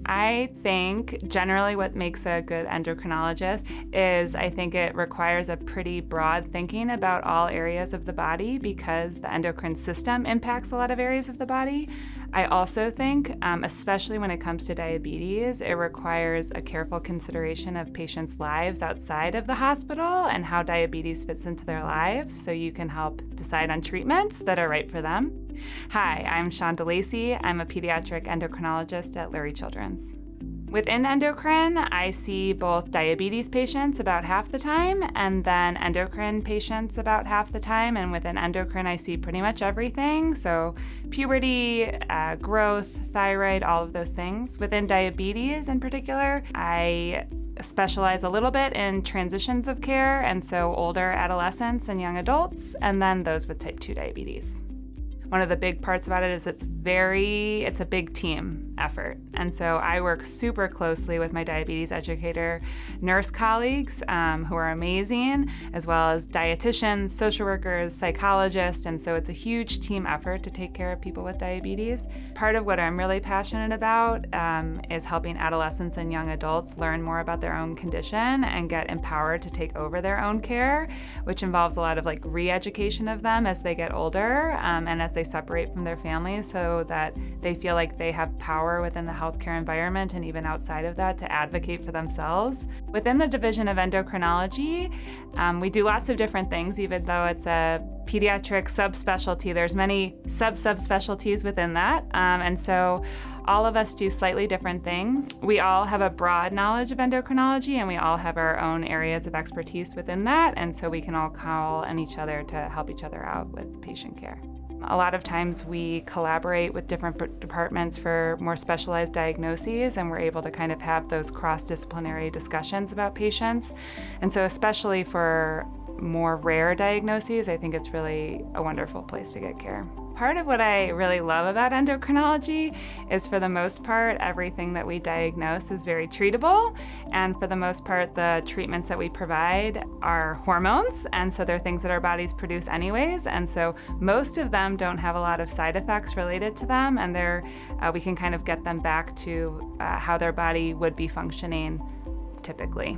I think generally what makes a good endocrinologist is I think it requires a pretty broad thinking about all areas of the body because the endocrine system impacts a lot of areas of the body. I also think, especially when it comes to diabetes, it requires a careful consideration of patients' lives outside of the hospital and how diabetes fits into their lives so you can help decide on treatments that are right for them. Hi, I'm DeLacy. I'm a pediatric endocrinologist at Lurie Children's. Within endocrine, I see both diabetes patients about half the time and then endocrine patients about half the time. And within endocrine, I see pretty much everything. So puberty, growth, thyroid, all of those things. Within diabetes in particular, I specialize a little bit in transitions of care. And so older adolescents and young adults, and then those with type 2 diabetes. One of the big parts about it is it's a big team effort. And so I work super closely with my diabetes educator, nurse colleagues who are amazing, as well as dietitians, social workers, psychologists. And so it's a huge team effort to take care of people with diabetes. Part of what I'm really passionate about is helping adolescents and young adults learn more about their own condition and get empowered to take over their own care, which involves a lot of re-education of them as they get older and as they separate from their families so that they feel like they have power within the healthcare environment and even outside of that to advocate for themselves. Within the division of endocrinology, we do lots of different things, even though it's a pediatric subspecialty. There's many subspecialties within that. And so all of us do slightly different things. We all have a broad knowledge of endocrinology and we all have our own areas of expertise within that. And so we can all call on each other to help each other out with patient care. A lot of times we collaborate with different departments for more specialized diagnoses, and we're able to kind of have those cross-disciplinary discussions about patients. And so especially for more rare diagnoses, I think it's really a wonderful place to get care. Part of what I really love about endocrinology is, for the most part, everything that we diagnose is very treatable. And for the most part, the treatments that we provide are hormones. And so they're things that our bodies produce anyways. And so most of them don't have a lot of side effects related to them. And we can kind of get them back to how their body would be functioning typically.